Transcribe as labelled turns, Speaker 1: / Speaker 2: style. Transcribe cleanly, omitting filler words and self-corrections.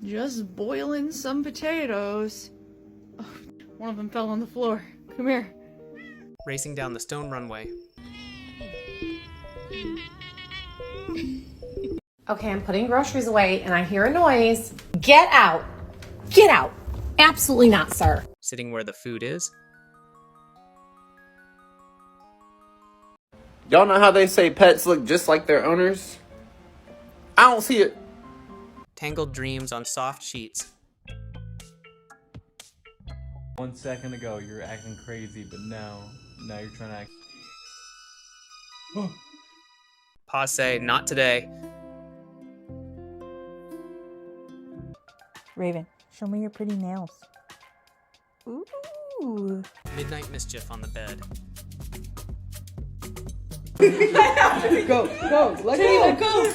Speaker 1: Just boiling some potatoes. Oh, one of them fell on the floor. Come here.
Speaker 2: Racing down the stone runway.
Speaker 3: Okay, I'm putting groceries away and I hear a noise. Get out! Get out! Absolutely not, sir.
Speaker 2: Sitting where the food is.
Speaker 4: Y'all know how they say pets look just like their owners? I don't see it.
Speaker 2: Tangled dreams on soft sheets.
Speaker 5: 1 second ago you were acting crazy, but now you're trying to act.
Speaker 2: Passe, not today.
Speaker 6: Raven, show me your pretty nails. Ooh.
Speaker 2: Midnight mischief on the bed.
Speaker 4: Go, let go.
Speaker 1: Go!